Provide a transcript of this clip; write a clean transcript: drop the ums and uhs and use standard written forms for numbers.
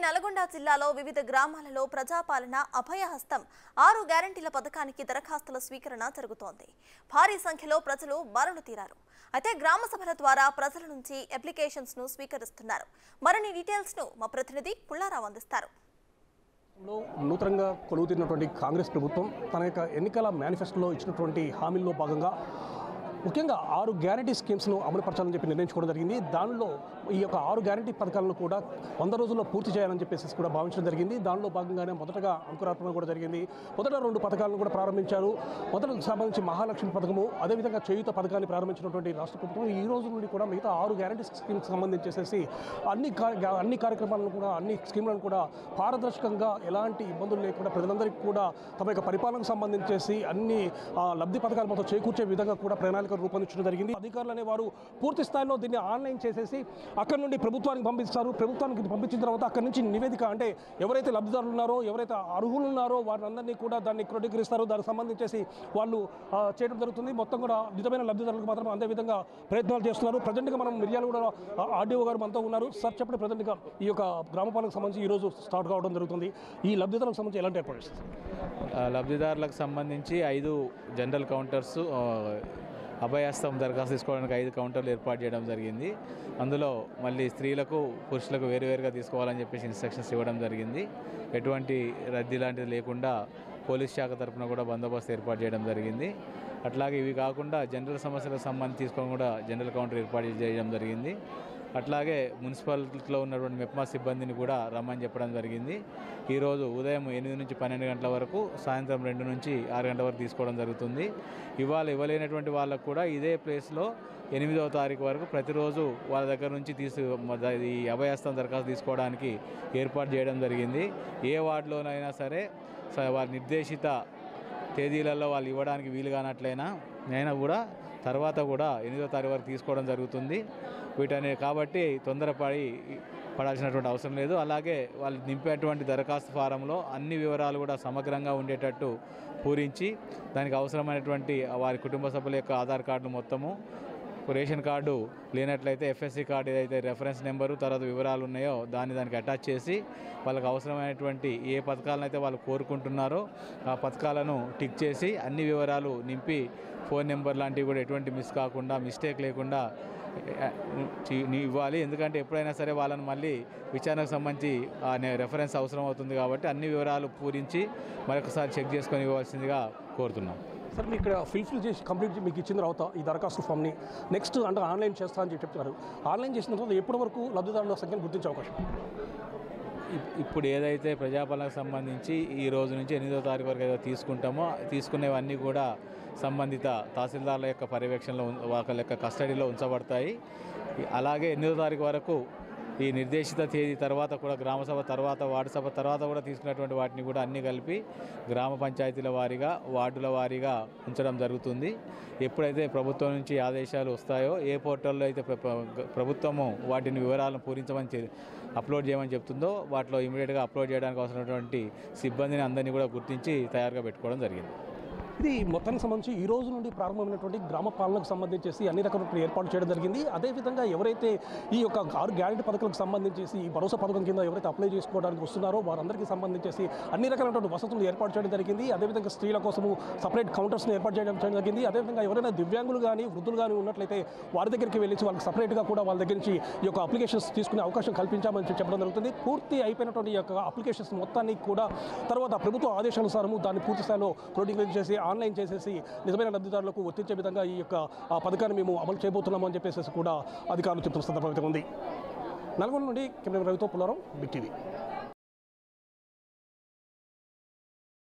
నల్గొండ జిల్లాలో వివిధ గ్రామాలలో ప్రజాపాలన అభయహస్తం 6 గ్యారంటీల పథకానికి దరఖాస్తుల స్వీకరణ జరుగుతోంది. భారీ సంఖ్యలో ప్రజలు బారులు తీరారు. అయితే గ్రామ సభల ద్వారా ప్రజల నుంచి అప్లికేషన్స్ ను స్వీకరిస్తున్నారు. మరిన్ని డీటెయిల్స్ ను మా ప్రతినిధి పుల్లారావు అందిస్తారు. నూతనంగా కొలువుతీరినటువంటి కాంగ్రెస్ ప్రభుత్వం తన యొక్క ఎన్నికల మేనిఫెస్టోలో ఇచ్చినటువంటి హామీల్లో భాగంగా ముఖ్యంగా 6 గ్యారంటీ స్కీమ్స్ను అమలుపరచాలని చెప్పి నిర్ణయించుకోవడం జరిగింది. దానిలో ఈ యొక్క 6 గ్యారంటీ పథకాలను కూడా 100 రోజుల్లో పూర్తి చేయాలని చెప్పేసి కూడా భావించడం జరిగింది. దానిలో భాగంగానే మొదటగా అంకురార్పణ కూడా జరిగింది. మొదట 2 పథకాలను కూడా ప్రారంభించారు. మొదటకు సంబంధించి మహాలక్ష్మి పథకము, అదేవిధంగా చేయూత పథకాన్ని ప్రారంభించినటువంటి రాష్ట్ర ప్రభుత్వం ఈ రోజు నుండి కూడా మిగతా 6 గ్యారంటీ స్కీమ్స్ సంబంధించేసేసి అన్ని కార్యక్రమాలను కూడా అన్ని స్కీమ్లను కూడా పారదర్శకంగా ఎలాంటి ఇబ్బందులు లేకుండా ప్రజలందరికీ కూడా తమ యొక్క పరిపాలనకు సంబంధించేసి అన్ని లబ్ధి పథకాలు మొత్తం చేకూర్చే విధంగా కూడా ప్రణాళిక రూపొందించడం జరిగింది. అధికారులు అనేవారు పూర్తి స్థాయిలో దీన్ని ఆన్లైన్ చేసేసి అక్కడ నుండి ప్రభుత్వానికి పంపిస్తారు. ప్రభుత్వానికి పంపించిన తర్వాత అక్కడి నుంచి నివేదిక, అంటే ఎవరైతే లబ్ధిదారులు ఉన్నారో, ఎవరైతే అర్హులు ఉన్నారో వారందరినీ కూడా దాన్ని క్రోడీకరిస్తారు. దానికి సంబంధించేసి వాళ్ళు చేయడం జరుగుతుంది. మొత్తం కూడా నిజమైన లబ్ధిదారులకు మాత్రం అదే విధంగా ప్రయత్నాలు చేస్తున్నారు. ప్రజెంట్గా మనం మిర్యాలు కూడా ఆర్డీఓ గారు మనతో ఉన్నారు. సార్ చెప్పండి, ప్రజెంట్గా ఈ యొక్క గ్రామ పాలనకు సంబంధించి ఈరోజు స్టార్ట్ కావడం జరుగుతుంది. ఈ లబ్ధిదారులకు సంబంధించి ఎలాంటి ఏర్పాటు చేస్తారు? లబ్ధిదారులకు సంబంధించి 5 జనరల్ కౌంటర్స్, అభయహస్తం దరఖాస్తు తీసుకోవడానికి 5 కౌంటర్లు ఏర్పాటు చేయడం జరిగింది. అందులో మళ్ళీ స్త్రీలకు పురుషులకు వేరువేరుగా తీసుకోవాలని చెప్పేసి ఇన్స్ట్రక్షన్స్ ఇవ్వడం జరిగింది. ఎటువంటి రద్దీ లాంటిది లేకుండా పోలీస్ శాఖ తరఫున కూడా బందోబస్తు ఏర్పాటు చేయడం జరిగింది. అట్లాగే ఇవి కాకుండా జనరల్ సమస్యలకు సంబంధించి తీసుకొని కూడా జనరల్ కౌంటర్ ఏర్పాటు చేయడం జరిగింది. అట్లాగే మున్సిపాలిటీలో ఉన్నటువంటి మెప్మా సిబ్బందిని కూడా రమ్మని చెప్పడం జరిగింది. ఈరోజు ఉదయం 8 నుంచి 12 గంటల వరకు, సాయంత్రం 2 నుంచి 6 గంటల వరకు తీసుకోవడం జరుగుతుంది. ఇవాళ ఇవ్వలేనటువంటి వాళ్ళకు కూడా ఇదే ప్లేస్లో 8వ తారీఖు వరకు ప్రతిరోజు వాళ్ళ దగ్గర నుంచి ఈ అభయహస్తం దరఖాస్తు తీసుకోవడానికి ఏర్పాటు చేయడం జరిగింది. ఏ వార్డులోనైనా సరే వారి నిర్దేశిత తేదీలలో వాళ్ళు ఇవ్వడానికి వీలు కానట్లయినా కూడా తర్వాత కూడా 8వ తారీఖు వరకు తీసుకోవడం జరుగుతుంది. వీటనే కాబట్టి పడాల్సినటువంటి అవసరం లేదు. అలాగే వాళ్ళు నింపేటువంటి దరఖాస్తు ఫారంలో అన్ని వివరాలు కూడా సమగ్రంగా ఉండేటట్టు పూరించి దానికి అవసరమైనటువంటి వారి కుటుంబ సభ్యుల యొక్క ఆధార్ కార్డు మొత్తము, రేషన్ కార్డు లేనట్లయితే ఎఫ్ఎస్సి కార్డు ఏదైతే రెఫరెన్స్ నెంబరు తర్వాత వివరాలు ఉన్నాయో దానికి అటాచ్ చేసి వాళ్ళకి అవసరమైనటువంటి ఏ పథకాలను అయితే వాళ్ళు కోరుకుంటున్నారో ఆ పథకాలను టిక్ చేసి అన్ని వివరాలు నింపి ఫోన్ నెంబర్ లాంటివి కూడా ఎటువంటి మిస్టేక్ లేకుండా ఇవ్వాలి. ఎందుకంటే ఎప్పుడైనా సరే వాళ్ళని మళ్ళీ విచారణకు సంబంధించి రెఫరెన్స్ అవసరం అవుతుంది కాబట్టి అన్ని వివరాలు పూరించి మరొకసారి చెక్ చేసుకొని ఇవ్వాల్సిందిగా కోరుతున్నాం. సార్, మీరు ఇక్కడ ఫిల్ చేసి కంప్లీట్ మీకు ఇచ్చిన తర్వాత ఈ దరఖాస్తు ఫామ్ని నెక్స్ట్ అంటే ఆన్లైన్ చేస్తా అని చెప్తున్నారు. ఆన్లైన్ చేసిన తర్వాత ఎప్పటి వరకు లబ్ధిదారుల సంఖ్యను గుర్తించే అవకాశం? ఇప్పుడు ఏదైతే ప్రజాపాలనకు సంబంధించి ఈ రోజు నుంచి 8వ తారీఖు వరకు ఏదో తీసుకుంటామో తీసుకునేవన్నీ కూడా సంబంధిత తహసీల్దార్ల యొక్క పర్యవేక్షణలో వాళ్ళ యొక్క కస్టడీలో ఉంచబడతాయి. అలాగే 8వ తారీఖు వరకు ఈ నిర్దేశిత తేదీ తర్వాత కూడా గ్రామసభ తర్వాత, వార్డు సభ తర్వాత కూడా తీసుకున్నటువంటి వాటిని కూడా అన్నీ కలిపి గ్రామ పంచాయతీల వారీగా, వార్డుల వారీగా ఉంచడం జరుగుతుంది. ఎప్పుడైతే ప్రభుత్వం నుంచి ఆదేశాలు వస్తాయో, ఏ పోర్టల్లో అయితే ప్రభుత్వము వాటిని వివరాలను పూరించమని అప్లోడ్ చేయమని చెప్తుందో వాటిలో ఇమీడియట్గా అప్లోడ్ చేయడానికి అవసరమైనటువంటి సిబ్బందిని అందరినీ కూడా గుర్తించి తయారుగా పెట్టుకోవడం జరిగింది. ఇది మొత్తానికి సంబంధించి ఈ రోజు నుండి ప్రారంభమైనటువంటి గ్రామ పాలనకు సంబంధించేసి అన్ని రకాల ఏర్పాటు చేయడం జరిగింది. అదేవిధంగా ఎవరైతే ఈ యొక్క 6 గ్యారెంటీ పథకాలకు సంబంధించేసి ఈ భరోసా పథకం కింద ఎవరైతే అప్లై చేసుకోవడానికి వస్తున్నారో వారందరికీ సంబంధించేసి అన్ని రకాలైనటువంటి వసతులు ఏర్పాటు చేయడం జరిగింది. అదేవిధంగా స్త్రీల కోసము సపరేట్ కౌంటర్స్ని ఏర్పాటు చేయడం జరిగింది. అదేవిధంగా ఎవరైనా దివ్యాంగులు కానీ వృద్ధులు కానీ ఉన్నట్లయితే వారి దగ్గరికి వెళ్ళి వాళ్ళకి సపరేట్గా కూడా వాళ్ళ దగ్గర నుంచి ఈ యొక్క అప్లికేషన్స్ తీసుకునే అవకాశం కల్పించామని చెప్పడం జరుగుతుంది. పూర్తి అయిపోయినటువంటి ఈ యొక్క అప్లికేషన్స్ మొత్తాన్ని కూడా తర్వాత ప్రభుత్వ ఆదేశానుసారము దాన్ని పూర్తి స్థాయిలో క్రోడీకరణ చేసి ఆన్లైన్ చేసేసి నిజమైన లబ్ధిదారులకు వర్తించే విధంగా ఈ యొక్క పథకాన్ని మేము అమలు చేయబోతున్నాము అని చెప్పేసి కూడా అధికారులు చెప్తున్న సందర్భం ఉంది. నల్గొండ నుండి కెమెరా రవితో పుల్లారావు, బిగ్ టీవీ.